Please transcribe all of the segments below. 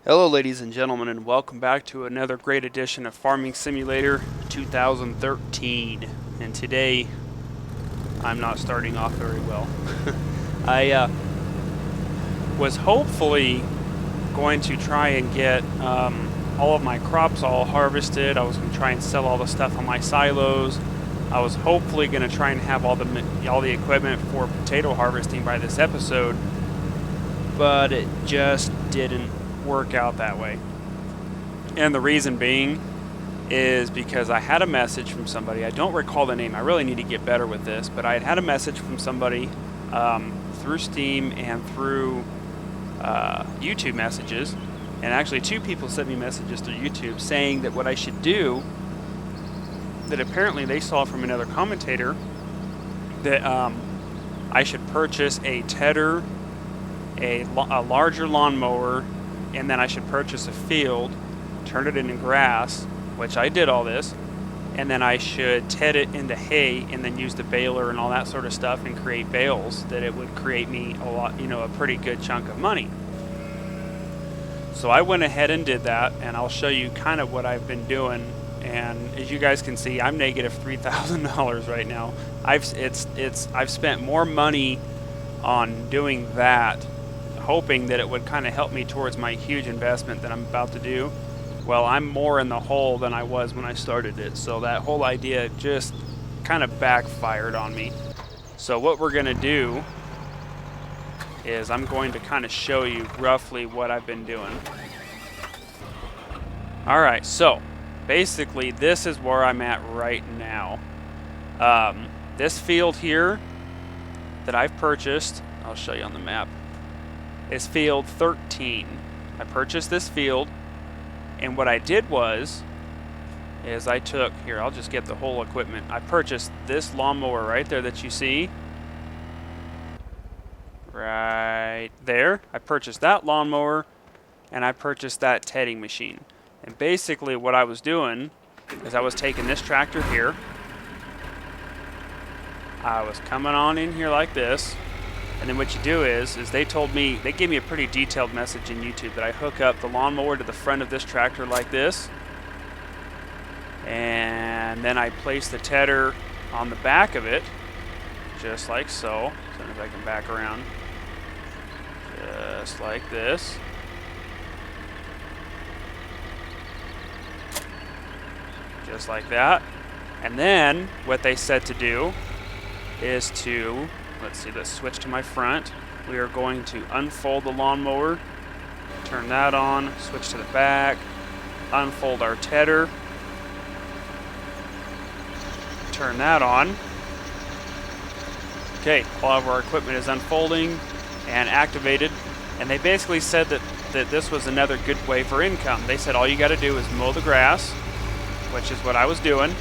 Hello ladies and gentlemen, and welcome back to another great edition of Farming Simulator 2013. And today, I'm not starting off very well. I was hopefully going to try and get all of my crops all harvested. I was going to try and sell all the stuff on my silos. I was hopefully going to try and have all the equipment for potato harvesting by this episode, but it just didn't work out that way. And the reason being is because I had a message from somebody. I don't recall the name. I really need to get better with this, but I had a message from somebody through Steam and through YouTube messages, and actually two people sent me messages through YouTube saying that what I should do, that apparently they saw from another commentator, that I should purchase a tedder, a larger lawnmower, and then I should purchase a field, turn it into grass, which I did all this, and then I should ted it into hay and then use the baler and all that sort of stuff and create bales that it would create me a lot, a pretty good chunk of money. So I went ahead and did that, and I'll show you kind of what I've been doing. And as you guys can see, I'm negative $3,000 right now. I've spent more money on doing that, hoping that it would kind of help me towards my huge investment that I'm about to do. Well, I'm more in the hole than I was when I started it, so that whole idea just kind of backfired on me. So what we're going to do is I'm going to kind of show you roughly what I've been doing. Alright, so basically this is where I'm at right now. This field here that I've purchased, I'll show you on the map, is field 13. I purchased this field, and what I did is I took, here, I'll just get the whole equipment. I purchased this lawnmower right there that you see. Right there. I purchased that lawnmower, and I purchased that tedding machine. And basically what I was doing is I was taking this tractor here. I was coming on in here like this. And then what you do is they gave me a pretty detailed message in YouTube that I hook up the lawnmower to the front of this tractor like this. And then I place the tedder on the back of it, just like so. As soon as I can back around. Just like this. Just like that. And then what they said to do is to, let's see, let's switch to my front. We are going to unfold the lawnmower, turn that on, switch to the back, unfold our tedder, turn that on. Okay, all of our equipment is unfolding and activated, and they basically said that this was another good way for income. They said all you got to do is mow the grass, which is what I was doing.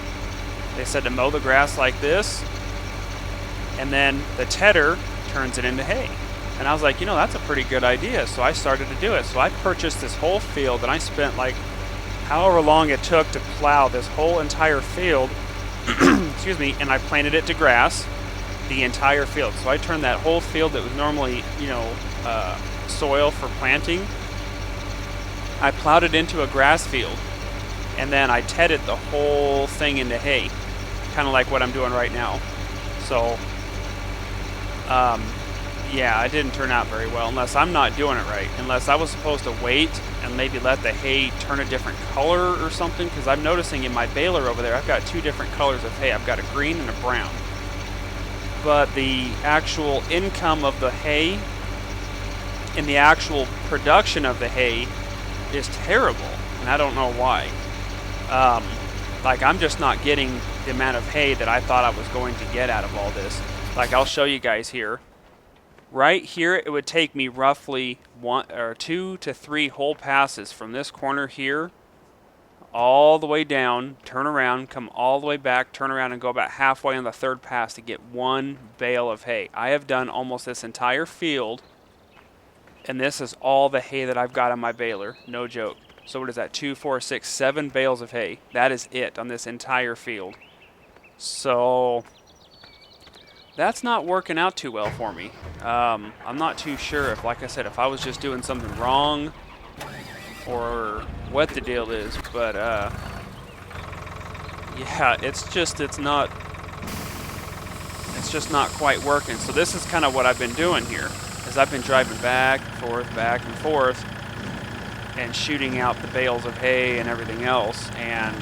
They said to mow the grass like this, and then the tedder turns it into hay. And I was like, that's a pretty good idea. So I started to do it. So I purchased this whole field, and I spent like however long it took to plow this whole entire field, excuse me, and I planted it to grass, the entire field. So I turned that whole field that was normally, soil for planting, I plowed it into a grass field, and then I tedded the whole thing into hay, kind of like what I'm doing right now. So yeah, it didn't turn out very well, unless I'm not doing it right. Unless I was supposed to wait and maybe let the hay turn a different color or something, because I'm noticing in my baler over there, I've got two different colors of hay. I've got a green and a brown. But the actual income of the hay and the actual production of the hay is terrible, and I don't know why. Like, I'm just not getting the amount of hay that I thought I was going to get out of all this. Like, I'll show you guys here. Right here, it would take me roughly 2 to 3 whole passes from this corner here all the way down, turn around, come all the way back, turn around, and go about halfway on the third pass to get one bale of hay. I have done almost this entire field, and this is all the hay that I've got on my baler. No joke. So what is that? 2, 4, 6, 7 bales of hay. That is it on this entire field. So that's not working out too well for me. I'm not too sure if, like I said, if I was just doing something wrong or what the deal is, but yeah, it's just not quite working. So this is kind of what I've been doing here, is I've been driving back and forth, and shooting out the bales of hay and everything else, and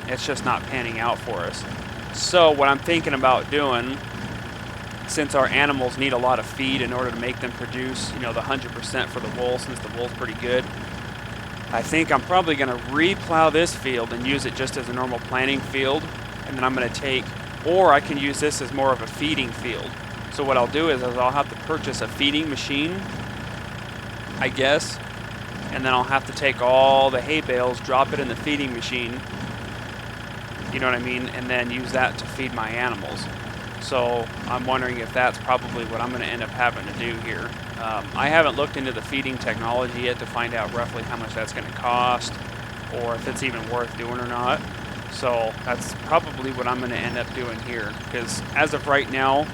it's just not panning out for us. So what I'm thinking about doing, since our animals need a lot of feed in order to make them produce, you know, the 100% for the wool, since the wool's pretty good, I think I'm probably going to replow this field and use it just as a normal planting field, and then I'm going to take, or I can use this as more of a feeding field. So what I'll do is I'll have to purchase a feeding machine, I guess, and then I'll have to take all the hay bales, drop it in the feeding machine, you know what I mean, and then use that to feed my animals. So I'm wondering if that's probably what I'm going to end up having to do here. I haven't looked into the feeding technology yet to find out roughly how much that's going to cost, or if it's even worth doing or not. So that's probably what I'm going to end up doing here, because as of right now,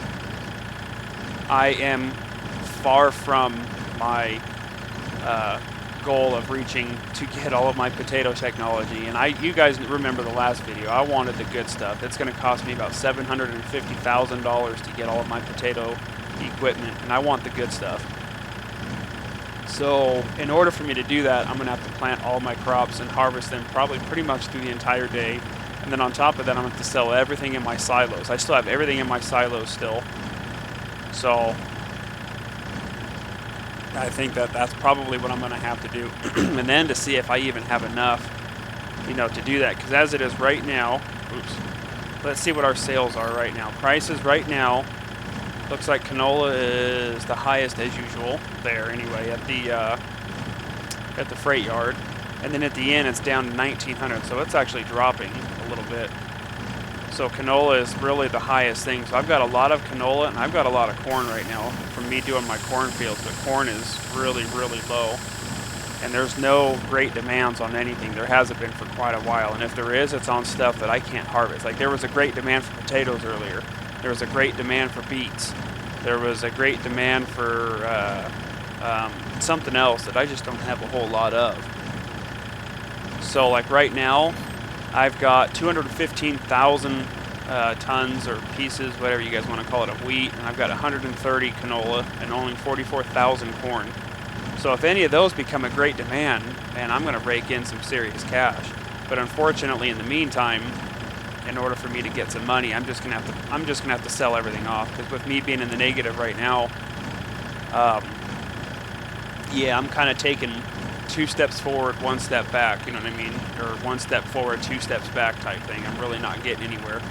I am far from my goal of reaching to get all of my potato technology. And you guys remember the last video, I wanted the good stuff. It's going to cost me about $750,000 to get all of my potato equipment, and I want the good stuff. So in order for me to do that, I'm going to have to plant all my crops and harvest them probably pretty much through the entire day. And then on top of that, I'm going to have to sell everything in my silos. I still have everything in my silos still. So I think that's probably what I'm going to have to do. And then to see if I even have enough, you know, to do that. Because as it is right now, oops, let's see what our sales are right now. Prices right now, looks like canola is the highest as usual there anyway at the freight yard. And then at the end, it's down to 1900, so it's actually dropping a little bit. So canola is really the highest thing. So I've got a lot of canola, and I've got a lot of corn right now from me doing my cornfields, but corn is really, really low. And there's no great demands on anything. There hasn't been for quite a while. And if there is, it's on stuff that I can't harvest. Like there was a great demand for potatoes earlier. There was a great demand for beets. There was a great demand for something else that I just don't have a whole lot of. So like right now, I've got 215,000 tons or pieces, whatever you guys want to call it, of wheat, and I've got 130 canola and only 44,000 corn. So if any of those become a great demand, man, I'm going to rake in some serious cash. But unfortunately, in the meantime, in order for me to get some money, I'm just gonna have to sell everything off. Because with me being in the negative right now, yeah, I'm kind of taking 2 steps forward, 1 step back, you know what I mean? Or 1 step forward, 2 steps back type thing. I'm really not getting anywhere.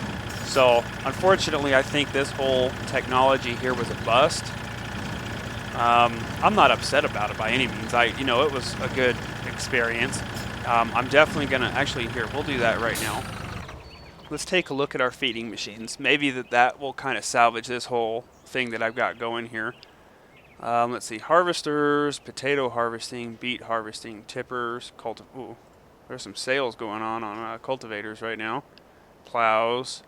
So, unfortunately, I think this whole technology here was a bust. I'm not upset about it by any means. You know, it was a good experience. I'm definitely gonna, actually, here, we'll do that right now. Let's take a look at our feeding machines. Maybe that will kind of salvage this whole thing that I've got going here. Let's see, harvesters, potato harvesting, beet harvesting, tippers, ooh, there's some sales going on cultivators right now. Plows,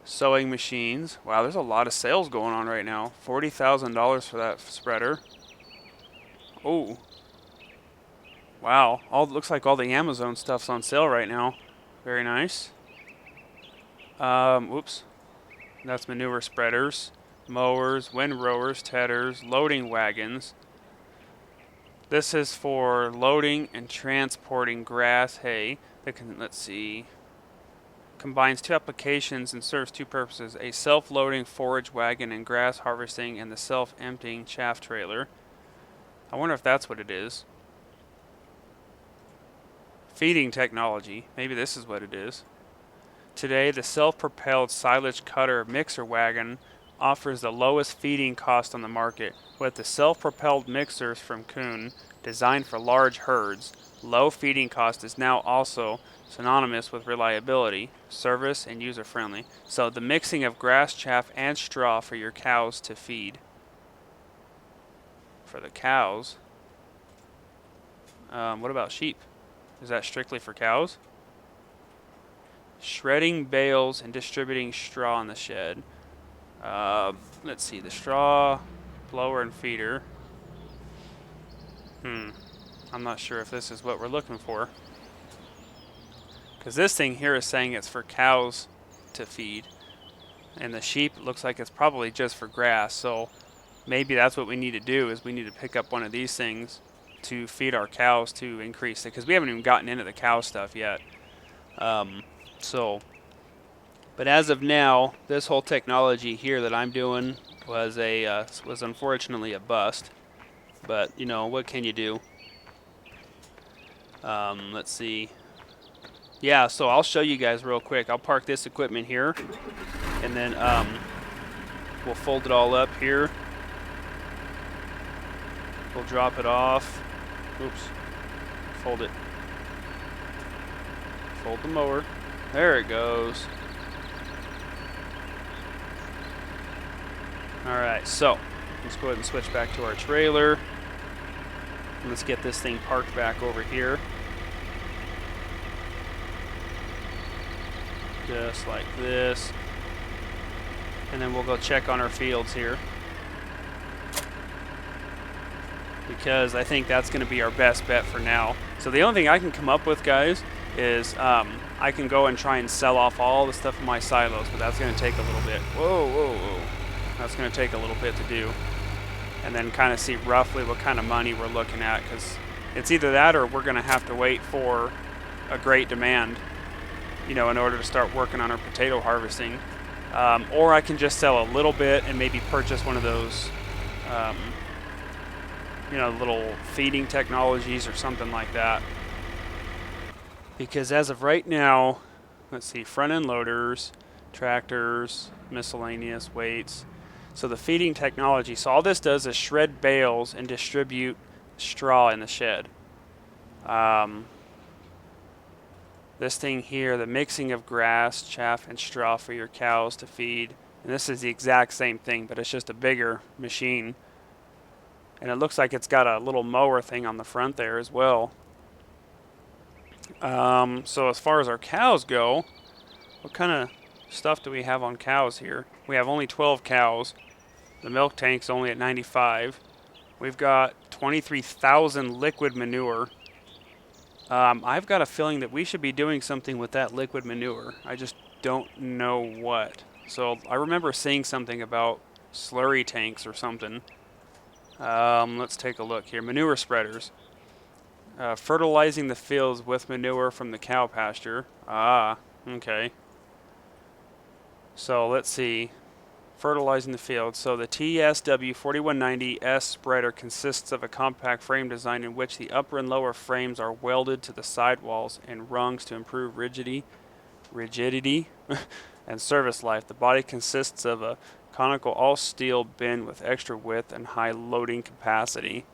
sowing machines. Wow, there's a lot of sales going on right now. $40,000 for that spreader. Oh, wow, looks like all the Amazon stuff's on sale right now. Very nice. Whoops, that's manure spreaders, mowers, windrowers, tedders, loading wagons. This is for loading and transporting grass, hay. Let's see, combines 2 applications and serves 2 purposes: a self-loading forage wagon and grass harvesting, and the self-emptying chaff trailer. I wonder if that's what it is. Feeding technology. Maybe this is what it is. Today, the self-propelled silage cutter mixer wagon offers the lowest feeding cost on the market. With the self-propelled mixers from Kuhn, designed for large herds, low feeding cost is now also synonymous with reliability, service, and user-friendly. So the mixing of grass, chaff, and straw for your cows to feed. For the cows. What about sheep? Is that strictly for cows? Shredding bales and distributing straw in the shed. Let's see, the straw blower and feeder. I'm not sure if this is what we're looking for. Because this thing here is saying it's for cows to feed. And the sheep, it looks like it's probably just for grass. So maybe that's what we need to do, is we need to pick up one of these things to feed our cows to increase it. Because we haven't even gotten into the cow stuff yet. But as of now, this whole technology here that I'm doing was unfortunately a bust. But, you know, what can you do? Let's see. Yeah, so I'll show you guys real quick. I'll park this equipment here, and then we'll fold it all up here. We'll drop it off. Oops. Fold it. Fold the mower. There it goes. Alright, so let's go ahead and switch back to our trailer. Let's get this thing parked back over here. Just like this. And then we'll go check on our fields here, because I think that's going to be our best bet for now. So the only thing I can come up with, guys, is I can go and try and sell off all the stuff in my silos, but that's going to take a little bit. Whoa, whoa, whoa. That's going to take a little bit to do. And then kind of see roughly what kind of money we're looking at, because it's either that or we're going to have to wait for a great demand, you know, in order to start working on our potato harvesting. Or I can just sell a little bit and maybe purchase one of those, you know, little feeding technologies or something like that. Because as of right now, let's see, front end loaders, tractors, miscellaneous weights. So the feeding technology, so all this does is shred bales and distribute straw in the shed. This thing here, the mixing of grass, chaff, and straw for your cows to feed. And this is the exact same thing, but it's just a bigger machine. And it looks like it's got a little mower thing on the front there as well. So as far as our cows go, what kind of stuff do we have on cows here? We have only 12 cows. The milk tank's only at 95. We've got 23,000 liquid manure. I've got a feeling that we should be doing something with that liquid manure. I just don't know what. So I remember seeing something about slurry tanks or something. Let's take a look here. Manure spreaders. Fertilizing the fields with manure from the cow pasture. Ah, okay. So let's see. Fertilizing the field. So the TSW 4190S spreader consists of a compact frame design in which the upper and lower frames are welded to the sidewalls and rungs to improve rigidity and service life. The body consists of a conical all-steel bin with extra width and high loading capacity.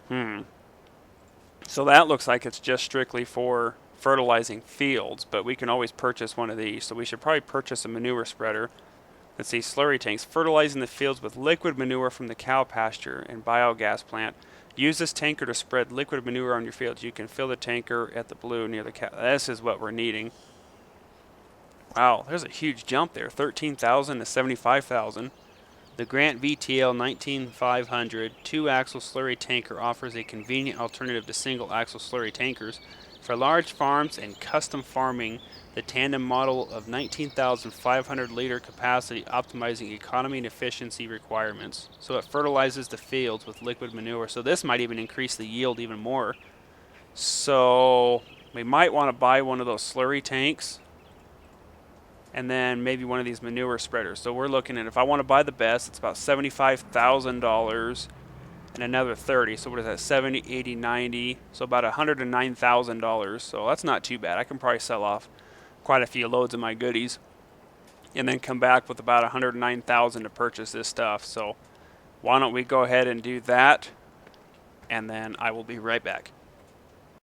So that looks like it's just strictly for fertilizing fields, but we can always purchase one of these. So we should probably purchase a manure spreader. Let's see, slurry tanks. Fertilizing the fields with liquid manure from the cow pasture and biogas plant. Use this tanker to spread liquid manure on your fields. You can fill the tanker at the blue near the cow. This is what we're needing. Wow, there's a huge jump there. 13,000 to 75,000. The Grant VTL 19500 2-axle slurry tanker offers a convenient alternative to single-axle slurry tankers. For large farms and custom farming, the tandem model of 19,500 liter capacity, optimizing economy and efficiency requirements. So it fertilizes the fields with liquid manure. So this might even increase the yield even more. So we might want to buy one of those slurry tanks, and then maybe one of these manure spreaders. So we're looking at, if I want to buy the best, it's about $75,000 and another 30. So what is that? 70, 80, 90. So about $109,000. So that's not too bad. I can probably sell off quite a few loads of my goodies and then come back with about $109,000 to purchase this stuff. So why don't we go ahead and do that, and then I will be right back.